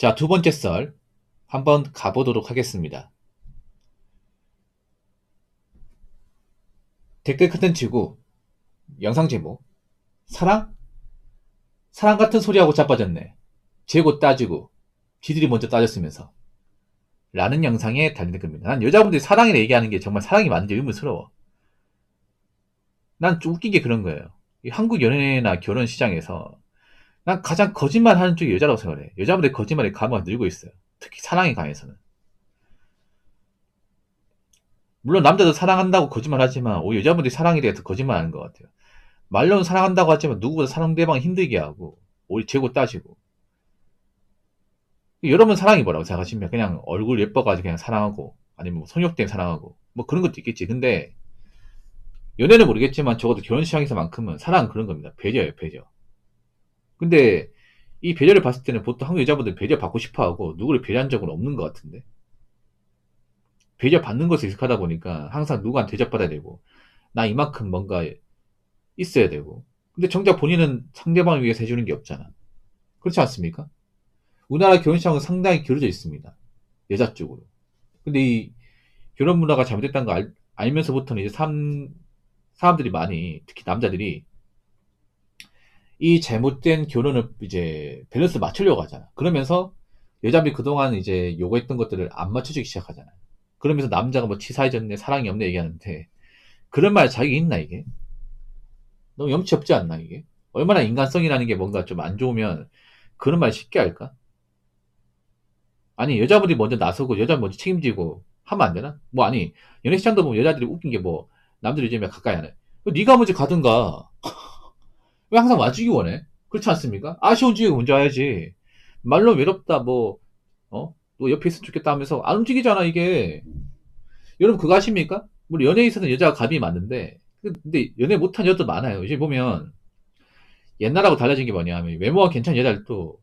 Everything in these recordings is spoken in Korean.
자, 두 번째 썰 한번 가보도록 하겠습니다. 댓글 컨텐츠고 영상 제목 사랑? 사랑 같은 소리하고 자빠졌네. 재고 따지고 지들이 먼저 따졌으면서 라는 영상에 달린 댓글입니다. 난 여자분들이 사랑이라 얘기하는 게 정말 사랑이 맞는지 의문스러워. 난 좀 웃긴 게 그런 거예요. 이 한국 연애나 결혼 시장에서 난 가장 거짓말하는 쪽이 여자라고 생각해. 여자분들의 거짓말의 감화가 늘고 있어요. 특히 사랑에 관해서는. 물론 남자도 사랑한다고 거짓말하지만 오히려 여자분들이 사랑에 대해서 거짓말하는 것 같아요. 말로는 사랑한다고 하지만 누구보다 상대방을 힘들게 하고 오히려 재고 따지고. 여러분 사랑이 뭐라고 생각하시면 그냥 얼굴 예뻐가지고 그냥 사랑하고 아니면 뭐 성욕 때문에 사랑하고 뭐 그런 것도 있겠지. 근데 연애는 모르겠지만 적어도 결혼 시장에서만큼은 사랑은 그런 겁니다. 배려예요, 배려. 근데 이 배려를 봤을 때는 보통 한국 여자분들 배려 받고 싶어하고 누구를 배려한 적은 없는 것 같은데 배려 받는 것에 익숙하다 보니까 항상 누구한테 대접받아야 되고 나 이만큼 뭔가 있어야 되고 근데 정작 본인은 상대방을 위해서 해주는 게 없잖아. 그렇지 않습니까? 우리나라 결혼 시장은 상당히 기울어져 있습니다. 여자 쪽으로. 근데 이 결혼 문화가 잘못됐다는 거 알면서부터는 이제 사람들이 많이 특히 남자들이 이 잘못된 결혼을 이제 밸런스 맞추려고 하잖아. 그러면서 여자분이 그동안 이제 요구했던 것들을 안 맞춰주기 시작하잖아. 그러면서 남자가 뭐 치사해졌네, 사랑이 없네 얘기하는데 그런 말 자기 있나 이게? 너무 염치 없지 않나 이게? 얼마나 인간성이라는 게 뭔가 좀 안 좋으면 그런 말 쉽게 할까? 아니 여자분이 먼저 나서고 여자 먼저 책임지고 하면 안 되나? 뭐 아니 연애 시장도 보면 여자들이 웃긴 게 뭐 남들이 요즘에 가까이 안 해. 네가 먼저 가든가. 왜 항상 와주기 원해? 그렇지 않습니까? 아쉬운 주에 먼저 와야지. 말로 외롭다 뭐 또 옆에 있으면 좋겠다 하면서 안 움직이잖아 이게. 여러분 그거 아십니까? 우리 연애에 있어서는 여자가 감이 많은데 근데 연애 못한 여자도 많아요. 이제 보면 옛날하고 달라진 게 뭐냐 하면 외모가 괜찮은 여자들도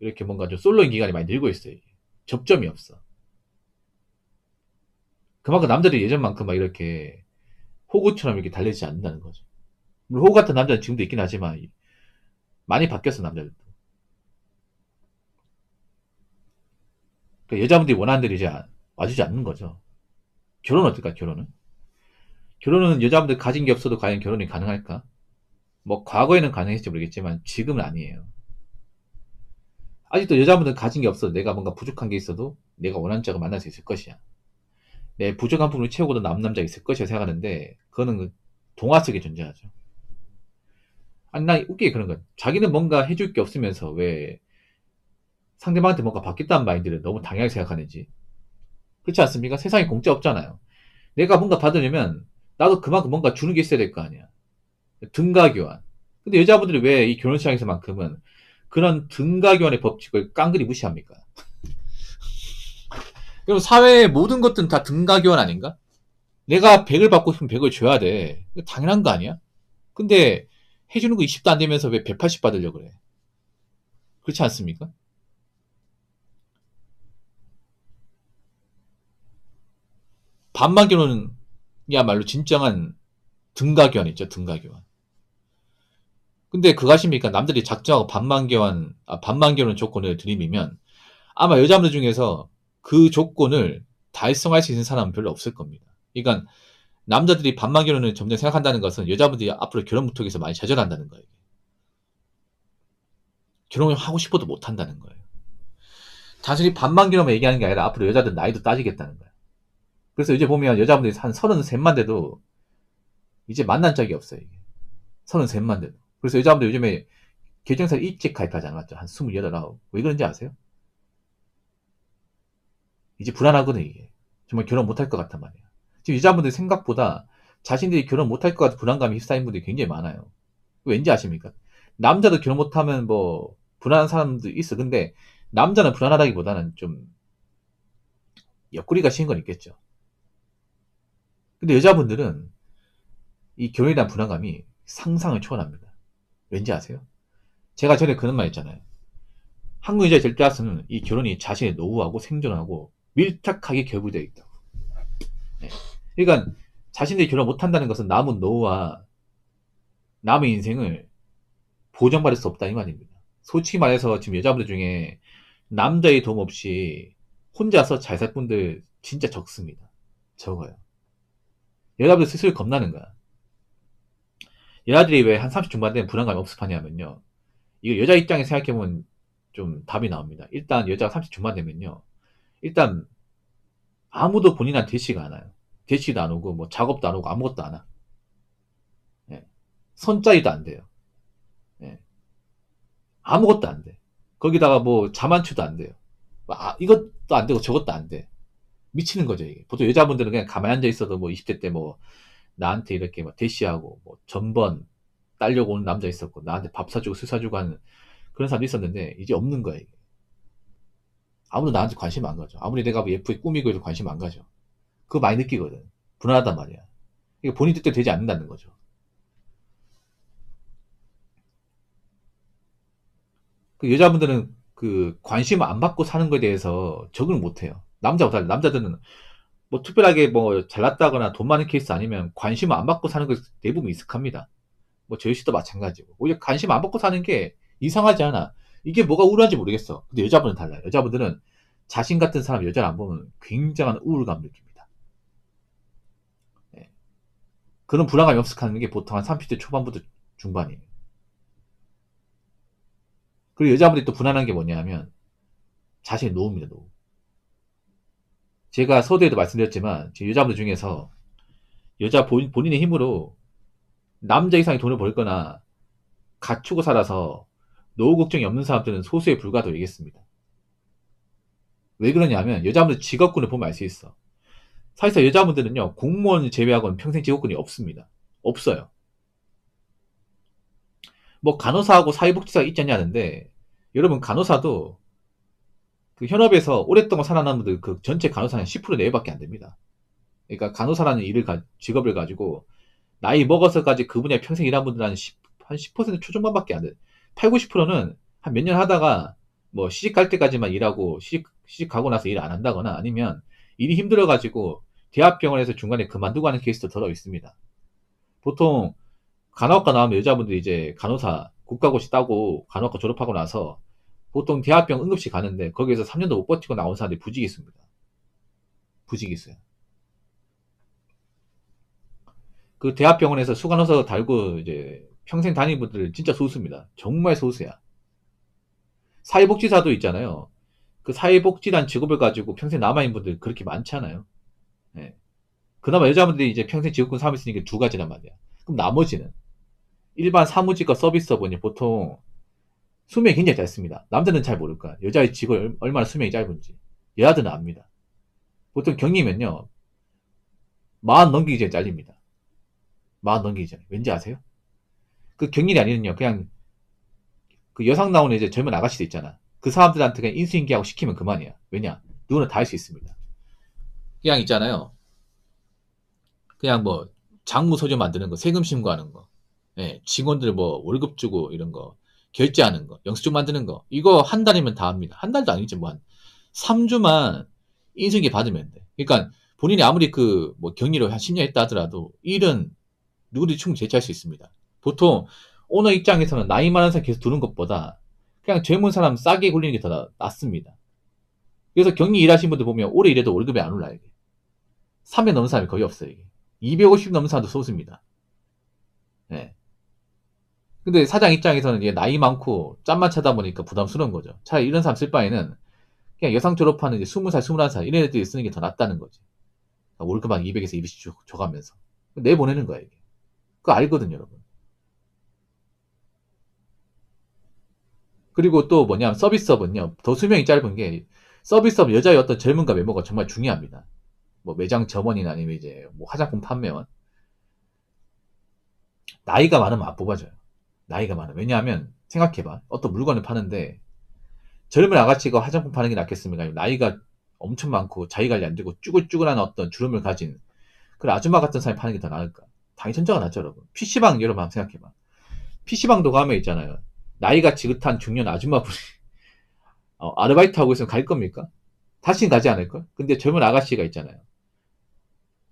이렇게 뭔가 좀 솔로인 기간이 많이 늘고 있어요. 이게. 접점이 없어. 그만큼 남자들이 예전만큼 막 이렇게 호구처럼 이렇게 달리지 않는다는 거죠. 물론 호구 같은 남자는 지금도 있긴 하지만 많이 바뀌었어 남자들도. 그러니까 여자분들이 원하는 대로 이제 와주지 않는 거죠. 결혼은 어떨까 결혼은? 결혼은 여자분들 가진 게 없어도 과연 결혼이 가능할까? 뭐 과거에는 가능했을지 모르겠지만 지금은 아니에요. 아직도 여자분들 가진 게 없어도 내가 뭔가 부족한 게 있어도 내가 원하는 짝을 만날 수 있을 것이야. 내 부족한 부분을 채우고도 남는 남자가 있을 것이야 생각하는데 그거는 동화 속에 존재하죠. 아니 나 웃기게 그런 거야. 자기는 뭔가 해줄 게 없으면서 왜 상대방한테 뭔가 받겠다는 마인드를 너무 당연하게 생각하는지. 그렇지 않습니까? 세상에 공짜 없잖아요. 내가 뭔가 받으려면 나도 그만큼 뭔가 주는 게 있어야 될 거 아니야. 등가 교환. 근데 여자분들이 왜 이 결혼 시장에서만큼은 그런 등가 교환의 법칙을 깡그리 무시합니까? 그럼 사회의 모든 것들은 다 등가 교환 아닌가? 내가 100을 받고 싶으면 100을 줘야 돼. 당연한 거 아니야? 근데 해주는 거 20도 안 되면서 왜 180 받으려고 그래? 그렇지 않습니까? 반만 결혼이야말로 진정한 등가 교환 있죠, 등가 교환. 근데 그거 아십니까? 남들이 작정하고 반만 결혼 조건을 들이미면 아마 여자분들 중에서 그 조건을 달성할 수 있는 사람은 별로 없을 겁니다. 그러니까 남자들이 반만 결혼을 점점 생각한다는 것은 여자분들이 앞으로 결혼 무턱에서 많이 좌절한다는 거예요. 결혼을 하고 싶어도 못 한다는 거예요. 단순히 반만 결혼만 얘기하는 게 아니라 앞으로 여자들 나이도 따지겠다는 거예요. 그래서 이제 보면 여자분들이 한 33만 돼도 이제 만난 적이 없어요. 이게. 33만 돼도. 그래서 여자분들 요즘에 계정사 일찍 가입하지 않았죠. 한 28, 9. 왜 그런지 아세요? 이제 불안하거든, 이게. 정말 결혼 못할 것 같단 말이야. 지금 여자분들 생각보다 자신들이 결혼 못할 것 같은 불안감이 휩싸인 분들이 굉장히 많아요. 왠지 아십니까? 남자도 결혼 못하면 뭐, 불안한 사람도 있어. 근데 남자는 불안하다기보다는 좀 옆구리가 쉬는 건 있겠죠. 근데 여자분들은 이 결혼에 대한 불안감이 상상을 초월합니다. 왠지 아세요? 제가 전에 그런 말 했잖아요. 한국 여자의 절대화수는 이 결혼이 자신의 노후하고 생존하고 밀착하게 결부되어 있다고. 네. 그러니까 자신들이 결혼 못한다는 것은 남은 노후와 남의 인생을 보장받을 수 없다 이 말입니다. 솔직히 말해서 지금 여자분들 중에 남자의 도움 없이 혼자서 잘 살 분들 진짜 적습니다. 적어요. 여자분들 스스로 겁나는 거야. 여자들이 왜 한 30 중반 되면 불안감이 없습하냐면요. 이거 여자 입장에 생각해보면 좀 답이 나옵니다. 일단 여자가 30 중반 되면요. 일단 아무도 본인한테 대시가 안 와요. 대시도 안 오고 뭐 작업도 안 오고 아무것도 안 와. 예. 손자리도 안 돼요. 예. 아무것도 안 돼. 거기다가 뭐 자만추도 안 돼요. 이것도 안 되고 저것도 안 돼. 미치는 거죠, 이게. 보통 여자분들은 그냥 가만히 앉아 있어도 뭐 20대 때 뭐 나한테 이렇게 막 대시하고 뭐 전번 따려고 오는 남자 있었고 나한테 밥 사주고 술 사주고 하는 그런 사람도 있었는데 이제 없는 거야, 이게. 아무도 나한테 관심 안 가져. 아무리 내가 뭐 예쁘게 꾸미고 해도 관심 안 가져. 그거 많이 느끼거든. 불안하단 말이야. 이게 본인 뜻대로 되지 않는다는 거죠. 그 여자분들은 그 관심을 안 받고 사는 거에 대해서 적응을 못 해요. 남자보다 달라. 남자들은 뭐 특별하게 뭐 잘났다거나 돈 많은 케이스 아니면 관심을 안 받고 사는 거 대부분 익숙합니다. 뭐 저희 씨도 마찬가지고. 오히려 관심 안 받고 사는 게 이상하지 않아. 이게 뭐가 우울한지 모르겠어. 근데 여자분은 달라요. 여자분들은 자신 같은 사람 여자를 안 보면 굉장한 우울감 느낍니다. 예. 그런 불안감이 없숙하는 게 보통 한 30대 초반부터 중반이에요. 그리고 여자분들이 또 불안한 게 뭐냐면 자신의 노후입니다. 노후. 제가 서두에도 말씀드렸지만 제 여자분들 중에서 본인의 힘으로 남자 이상의 돈을 벌거나 갖추고 살아서 노후 걱정이 없는 사람들은 소수에 불과하다고 얘기했습니다. 왜 그러냐면 여자분들 직업군을 보면 알 수 있어. 사실상 여자분들은요 공무원 제외하고는 평생 직업군이 없습니다. 없어요. 뭐 간호사하고 사회복지사가 있지 않냐는데 여러분 간호사도 그 현업에서 오랫동안 살아남은 분들 그 전체 간호사는 10% 내외밖에 안 됩니다. 그러니까 간호사라는 직업을 가지고 나이 먹어서까지 그 분야에 평생 일한 분들 한 10% 초중반밖에 안 돼. 8, 90%는 한 몇 년 하다가 뭐 시집 갈 때까지만 일하고 시집 가고 나서 일 안 한다거나 아니면 일이 힘들어가지고 대학병원에서 중간에 그만두고 하는 케이스도 더러 있습니다. 보통 간호학과 나오면 여자분들이 이제 간호사 국가고시 따고 간호학과 졸업하고 나서 보통 대학병 응급실 가는데 거기에서 3년도 못 버티고 나온 사람들이 부직이 있습니다. 부직이 있어요. 그 대학병원에서 수간호사 달고 이제 평생 다니는 분들 진짜 소수입니다. 정말 소수야. 사회복지사도 있잖아요. 그 사회복지란 직업을 가지고 평생 남아있는 분들 그렇게 많지 않아요. 예. 그나마 여자분들이 이제 평생 직업군 삼을 수 있는 게 두 가지란 말이야. 그럼 나머지는 일반 사무직과 서비스업은 보통 수명이 굉장히 짧습니다. 남자는 잘 모를 거야. 여자의 직업 얼마나 수명이 짧은지. 여자들은 압니다. 보통 경리면요. 40 넘기기 전에 잘립니다. 40 넘기기 전에. 왠지 아세요? 그 경일이 아니면요. 그냥 그 여성 나오는 이제 젊은 아가씨들 있잖아. 그 사람들한테 그냥 인수인계하고 시키면 그만이야. 왜냐? 누구나 다 할 수 있습니다. 그냥 있잖아요. 그냥 뭐 장부 소조 만드는 거, 세금 신고하는 거, 예, 직원들 뭐 월급 주고 이런 거, 결제하는 거, 영수증 만드는 거, 이거 한 달이면 다 합니다. 한 달도 아니지 뭐 한 3주만 인수인계 받으면 돼. 그러니까 본인이 아무리 그 뭐 격리로 한 10년 했다 하더라도 일은 누구든지 충분히 제출할 수 있습니다. 보통 오너 입장에서는 나이 많은 사람 계속 두는 것보다 그냥 젊은 사람 싸게 굴리는 게 더 낫습니다. 그래서 격리 일하시는 분들 보면 오래 일해도 월급이 안 올라요. 300 넘는 사람이 거의 없어요. 이게. 250 넘는 사람도 소수입니다. 네. 근데 사장 입장에서는 이게 나이 많고 짬만 차다 보니까 부담스러운 거죠. 차라리 이런 사람 쓸 바에는 그냥 여상 졸업하는 이제 20살, 21살 이런 애들이 쓰는 게 더 낫다는 거지. 월급 한 200에서 220 줘가면서. 내보내는 거야, 이게. 그거 알거든요, 여러분. 그리고 또 뭐냐면 서비스업은요. 더 수명이 짧은 게 서비스업 여자의 어떤 젊음과 외모가 정말 중요합니다. 뭐 매장 점원이나 아니면 이제 뭐 화장품 판매원. 나이가 많으면 안 뽑아줘요. 나이가 많아. 왜냐하면 생각해봐. 어떤 물건을 파는데 젊은 아가씨가 화장품 파는 게 낫겠습니까? 아니면 나이가 엄청 많고 자기 관리 안 되고 쭈글쭈글한 어떤 주름을 가진 그런 아줌마 같은 사람이 파는 게 더 나을까? 당연히 천자가 낫죠, 여러분. PC방 여러분 한번 생각해봐. PC방도 가면 있잖아요. 나이가 지긋한 중년 아줌마분이 아르바이트 하고 있으면 갈 겁니까? 다시는 가지 않을걸? 근데 젊은 아가씨가 있잖아요.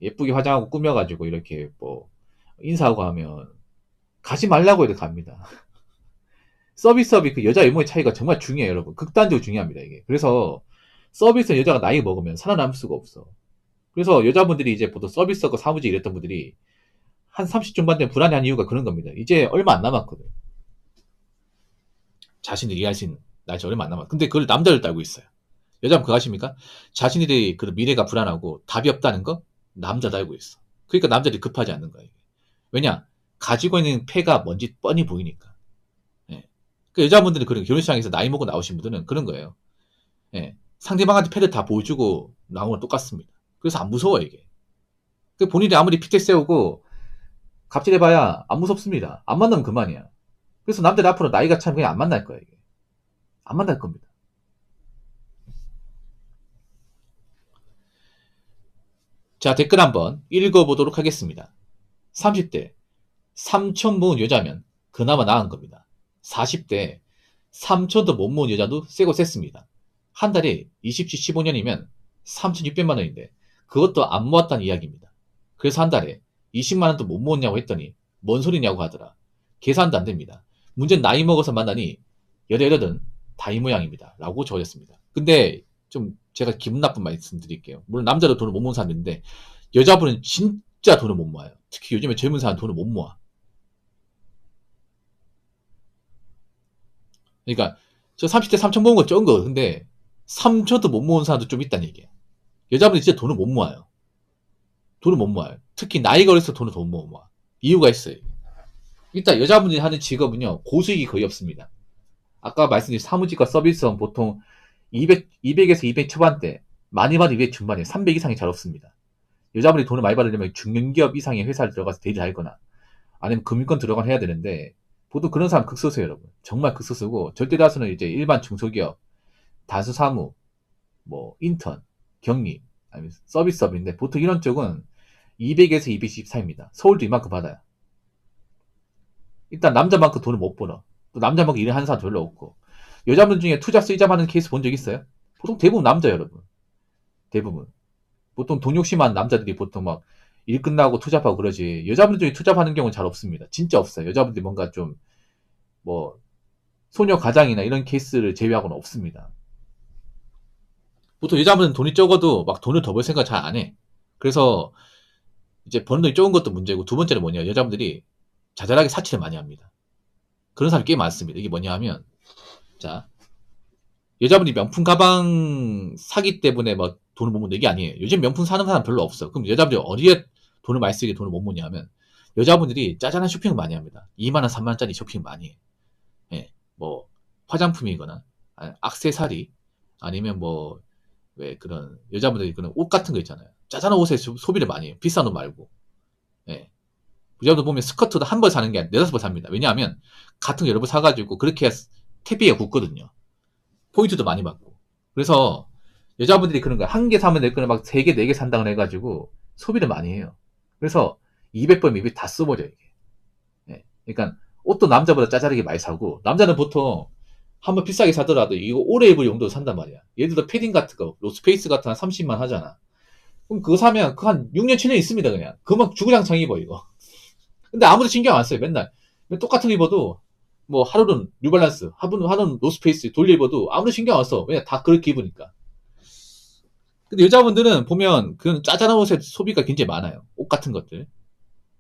예쁘게 화장하고 꾸며가지고 이렇게 뭐 인사하고 하면 가지 말라고 해도 갑니다. 서비스업이 그 여자 외모의 차이가 정말 중요해요, 여러분. 극단적으로 중요합니다, 이게. 그래서 서비스 여자가 나이 먹으면 살아남을 수가 없어. 그래서 여자분들이 이제 보통 서비스하고 사무직 일했던 분들이 한 30 중반 되면 불안해하는 이유가 그런 겁니다. 이제 얼마 안 남았거든. 자신들이 일할 수 있는 날이 얼마 안 남았. 근데 그걸 남자들도 알고 있어요. 여자분 그거 아십니까? 자신들이 그 미래가 불안하고 답이 없다는 거 남자도 알고 있어. 그러니까 남자들이 급하지 않는 거야. 이게. 왜냐? 가지고 있는 패가 뭔지 뻔히 보이니까. 예. 그 여자분들이 그런 결혼시장에서 나이 먹고 나오신 분들은 그런 거예요. 예. 상대방한테 패를 다 보여주고 나오는 건 똑같습니다. 그래서 안 무서워 이게. 그 본인이 아무리 피켓 세우고 갑질해봐야 안 무섭습니다. 안 만나면 그만이야. 그래서 남들 앞으로 나이가 참 그냥 안 만날 거야 이게. 안 만날 겁니다. 자, 댓글 한번 읽어보도록 하겠습니다. 30대 삼촌 모은 여자면 그나마 나은 겁니다. 40대 삼촌도 못 모은 여자도 세고 셌습니다. 한 달에 20주 15년이면 3,600만 원인데 그것도 안 모았다는 이야기입니다. 그래서 한 달에 20만 원도 못 모았냐고 했더니 뭔 소리냐고 하더라. 계산도 안 됩니다. 문제는 나이 먹어서 만나니 여자여자든 다 이 모양입니다. 라고 적어졌습니다. 근데 좀 제가 기분 나쁜 말씀 드릴게요. 물론 남자도 돈을 못 모은 사람인데 여자분은 진짜 돈을 못 모아요. 특히 요즘에 젊은 사람은 돈을 못 모아. 그러니까 저 30대 3천 모은 건 적은 거 근데 3천도 못 모은 사람도 좀 있다는 얘기예요. 여자분이 진짜 돈을 못 모아요. 돈을 못 모아요. 특히 나이가 어려서 돈을 못 모아. 이유가 있어요. 일단 여자분들이 하는 직업은요 고수익이 거의 없습니다. 아까 말씀드린 사무직과 서비스는 보통 200에서 200 초반대, 많이 받은 200 중반에 300 이상이 잘 없습니다. 여자분이 돈을 많이 받으려면 중견기업 이상의 회사를 들어가서 대리를 하거나 아니면 금융권 들어가서 해야 되는데 보통 그런 사람 극소수예요, 여러분. 정말 극소수고 절대 다수는 이제 일반 중소기업, 다수 사무, 뭐 인턴, 경리, 아니면 서비스업인데 보통 이런 쪽은 200에서 220 사이입니다. 서울도 이만큼 받아요. 일단 남자만큼 돈을 못 벌어. 또 남자만큼 일을 하는 사람 별로 없고. 여자분 중에 투자 쓰이자하는 케이스 본 적 있어요? 보통 대부분 남자예요, 여러분. 대부분. 보통 돈 욕심한 남자들이 보통 막 일 끝나고 투잡하고 그러지. 여자분들 중에 투잡하는 경우는 잘 없습니다. 진짜 없어요. 여자분들이 뭔가 좀 뭐 소녀 가장이나 이런 케이스를 제외하고는 없습니다. 보통 여자분은 돈이 적어도 막 돈을 더 벌 생각 잘 안 해. 그래서 이제 버는 돈이 적은 것도 문제고 두 번째는 뭐냐. 여자분들이 자잘하게 사치를 많이 합니다. 그런 사람이 꽤 많습니다. 이게 뭐냐 하면 자 여자분이 명품 가방 사기 때문에 뭐 돈을 못 모는 게 아니에요. 요즘 명품 사는 사람 별로 없어. 그럼 여자분들이 어디에 돈을 많이 쓰게 돈을 못 모냐 하면 여자분들이 짜잘한 쇼핑을 많이 합니다. 2만원, 3만원짜리 쇼핑 많이 해. 예, 뭐 화장품이거나 액세서리 아니면 뭐 왜 그런 여자분들이 그런 옷 같은 거 있잖아요. 짜잘한 옷에 소비를 많이 해요. 비싼 옷 말고. 예. 여자분들 보면 스커트도 한 벌 사는 게 아니라 4-5벌 삽니다. 왜냐하면 같은 거 여러 벌 사가지고 그렇게 택배가 굳거든요. 포인트도 많이 받고. 그래서 여자분들이 그런 거야. 한 개 사면 될 거는 막 3개, 4개 산다고 해가지고 소비를 많이 해요. 그래서 200벌, 200 다 써버려, 이게. 예. 그러니까 옷도 남자보다 짜잘하게 많이 사고, 남자는 보통 한번 비싸게 사더라도 이거 오래 입을 용도로 산단 말이야. 예를 들어 패딩 같은 거, 로스페이스 같은 거 한 30만 하잖아. 그럼 그거 사면 그 한 6년, 7년 있습니다, 그냥. 그만 주구장창 입어, 이거. 근데 아무도 신경 안 써요, 맨날. 똑같은 거 입어도, 뭐, 하루는 뉴발란스, 하루는 노스페이스 돌려 입어도 아무도 신경 안 써. 왜냐, 다 그렇게 입으니까. 근데 여자분들은 보면, 그런 짜잘한 옷에 소비가 굉장히 많아요. 옷 같은 것들.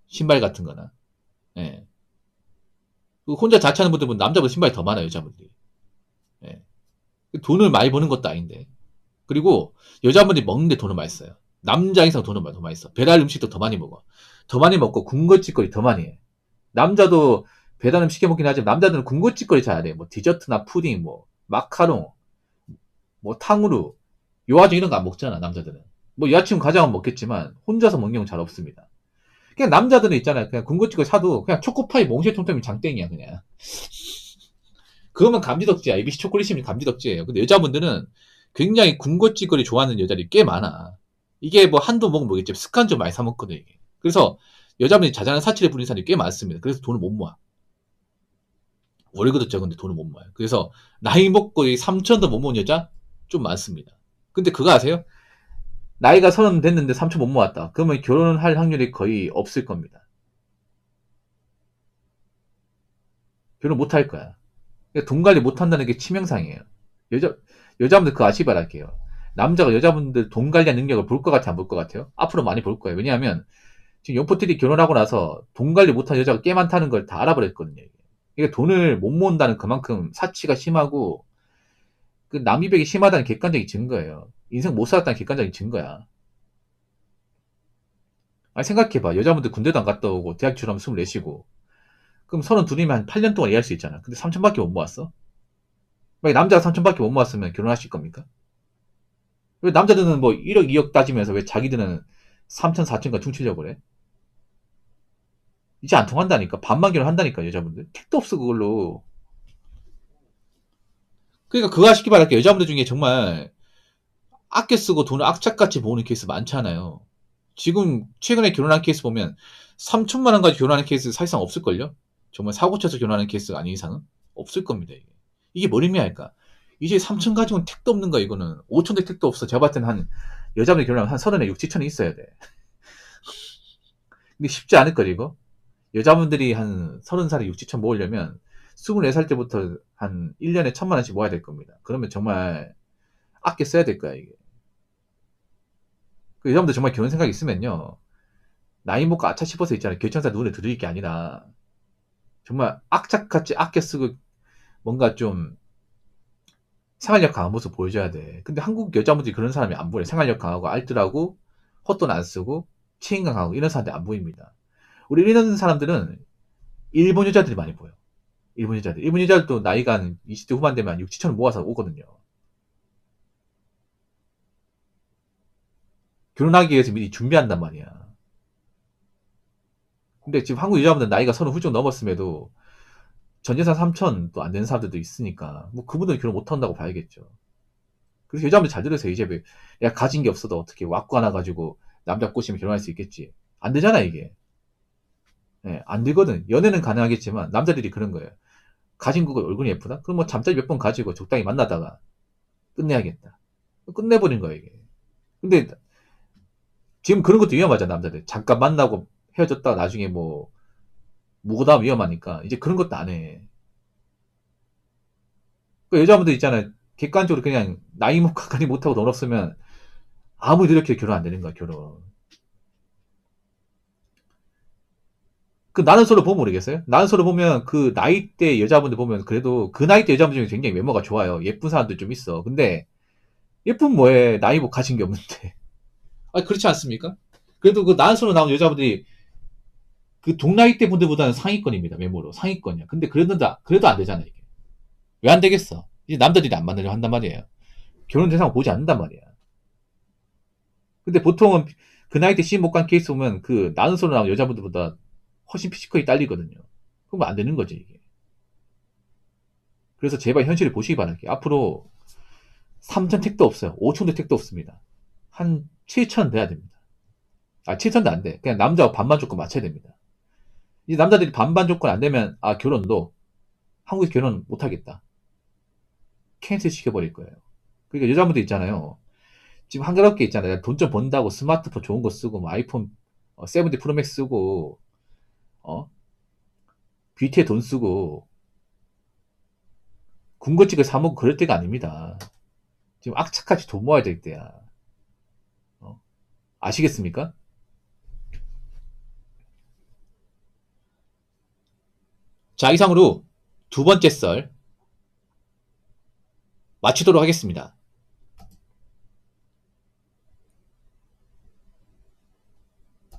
신발 같은 거나. 예. 혼자 자취하는 분들 보면 남자보다 신발이 더 많아요, 여자분들이. 예. 돈을 많이 버는 것도 아닌데. 그리고 여자분들이 먹는데 돈을 많이 써요. 남자 이상 돈을 더 많이 써. 배달 음식도 더 많이 먹어. 더 많이 먹고 군것질거리 더 많이 해. 남자도 배달 음식 시켜 먹긴 하지만 남자들은 군것질거리 잘 안 해. 뭐 디저트나 푸딩, 뭐 마카롱, 뭐 탕후루, 요아정 이런 거 안 먹잖아, 남자들은. 뭐 여자친구 가져가면 먹겠지만 혼자서 먹는 경우 잘 없습니다. 그냥 남자들은 있잖아요. 그냥 군것질거리 사도 그냥 초코파이 몽쉘통통이면 장땡이야, 그냥. 그거면 감지덕지야. ABC 초콜릿이면 감지덕지예요. 근데 여자분들은 굉장히 군것질거리 좋아하는 여자들이 꽤 많아. 이게 뭐 한두 먹으면 모르겠지. 습관 좀 많이 사먹거든, 이게. 그래서 여자분이 자잘한 사치를 부리는 사람이 꽤 많습니다. 그래서 돈을 못 모아. 월급도 적은데 돈을 못 모아요. 그래서 나이 먹고 3천도 못 모은 여자 좀 많습니다. 근데 그거 아세요? 나이가 30 됐는데 3천 못 모았다. 그러면 결혼할 확률이 거의 없을 겁니다. 결혼 못 할 거야. 그러니까 돈 관리 못한다는 게 치명상이에요. 여자, 여자분들 그거 아시 바랄게요. 남자가 여자분들 돈 관리하는 능력을 볼 것 같아, 안 볼 것 같아요? 앞으로 많이 볼 거예요. 왜냐하면 지금 연포들이 결혼하고 나서 돈 관리 못한 여자가 꽤 많다는 걸 다 알아버렸거든요. 이게 돈을 못 모은다는 그만큼 사치가 심하고 그 남이백이 심하다는 객관적인 증거예요. 인생 못 살았다는 객관적인 증거야. 아니 생각해봐. 여자분들 군대도 안 갔다 오고 대학 졸업하면 24시고 그럼 32이면 한 8년 동안 일할 수 있잖아. 근데 3천밖에 못 모았어? 만약 남자가 3천밖에 못 모았으면 결혼하실 겁니까? 왜 남자들은 뭐 1억 2억 따지면서 왜 자기들은 3천 4천까 퉁치려고 그래? 이제 안 통한다니까. 반만 결혼한다니까 여자분들. 택도 없어 그걸로. 그러니까 그거 하시기 바랄게. 여자분들 중에 정말 아껴 쓰고 돈을 악착같이 모으는 케이스 많잖아요. 지금 최근에 결혼한 케이스 보면 3천만 원 가지고 결혼하는 케이스 사실상 없을걸요? 정말 사고 쳐서 결혼하는 케이스가 아닌 이상은 없을 겁니다. 이게 뭘 의미할까? 이제 3천 가지고는 택도 없는 거야 이거는. 5천 대 택도 없어. 제가 봤을 때는 한 여자분이 결혼하면 한 30에 6, 7천이 있어야 돼. 근데 쉽지 않을 거 이거. 여자분들이 한 30살에 6, 7천 모으려면 24살 때부터 한 1년에 1,000만 원씩 모아야 될 겁니다. 그러면 정말 아껴 써야 될 거야 이게. 그 여자분들 정말 결혼 생각이 있으면요. 나이 먹고 아차 싶어서 있잖아요. 결정사 눈에 들이릴 게 아니라 정말 악착같이 아껴 쓰고 뭔가 좀 생활력 강한 모습 보여줘야 돼. 근데 한국 여자분들이 그런 사람이 안 보여요. 생활력 강하고 알뜰하고 헛돈 안 쓰고 책임감 강하고 이런 사람들이 안 보입니다. 우리 이런 사람들은 일본 여자들이 많이 보여. 일본 여자들. 일본 여자들도 나이가 한 20대 후반 되면 한 6, 7천 모아서 오거든요. 결혼하기 위해서 미리 준비한단 말이야. 근데 지금 한국 여자분들 나이가 30 훌쩍 넘었음에도 전재산 3천도 안 되는 사람들도 있으니까 뭐 그분들은 결혼 못 한다고 봐야겠죠. 그래서 여자분들 잘 들으세요. 이제 왜 내가 가진 게 없어도 어떻게 왁구 하나 가지고 남자 꼬시면 결혼할 수 있겠지. 안 되잖아 이게. 예, 안 되거든. 연애는 가능하겠지만 남자들이 그런 거예요. 가진 거가 얼굴이 예쁘다? 그럼 뭐 잠자리 몇 번 가지고 적당히 만나다가 끝내야겠다. 끝내버린 거야 이게. 근데 지금 그런 것도 위험하잖아 남자들. 잠깐 만나고 헤어졌다가 나중에 뭐 무고다 위험하니까 이제 그런 것도 안 해. 그 여자분들 있잖아요. 객관적으로 그냥 나이 먹고 관리 못하고 돈 없으면 아무리 노력해도 결혼 안 되는 거야 결혼. 그 나는 서로 보면 모르겠어요? 나는 서로 보면 그 나이대 여자분들 보면 그래도 그 나이대 여자분들 중에 굉장히 외모가 좋아요. 예쁜 사람들 좀 있어. 근데 예쁜 뭐해? 나이 뭐 가진 게 없는데. 아 그렇지 않습니까? 그래도 그 나는 서로 나온 여자분들이 그 동나이대 분들보다는 상위권입니다. 외모로 상위권이야. 근데 그래도 안 되잖아 이게. 왜 안 되겠어? 이제 남자들이 안 만나려고 한단 말이에요. 결혼 대상을 보지 않는단 말이야. 근데 보통은 그 나이 때 시집 못 간 케이스 보면 그 나는 서로 나온 여자분들보다 훨씬 피지컬이 딸리거든요. 그러면 안 되는 거지 이게. 그래서 제발 현실을 보시기 바랄게요. 앞으로 3천 택도 없어요. 5천도 택도 없습니다. 한 7천 돼야 됩니다. 아 7천도 안 돼. 그냥 남자와 반반 조건 맞춰야 됩니다. 이 남자들이 반반 조건 안 되면 아 결혼도 한국에서 결혼 못 하겠다. 캔슬 시켜버릴 거예요. 그러니까 여자분들 있잖아요. 지금 한가롭게 있잖아요. 돈 좀 번다고 스마트폰 좋은 거 쓰고 뭐 아이폰 70 프로맥스 쓰고 어 뷰티에 돈 쓰고 군것질을 사 먹고 그럴 때가 아닙니다. 지금 악착같이 돈 모아야 될 때야. 어? 아시겠습니까? 자, 이상으로 두 번째 썰 마치도록 하겠습니다.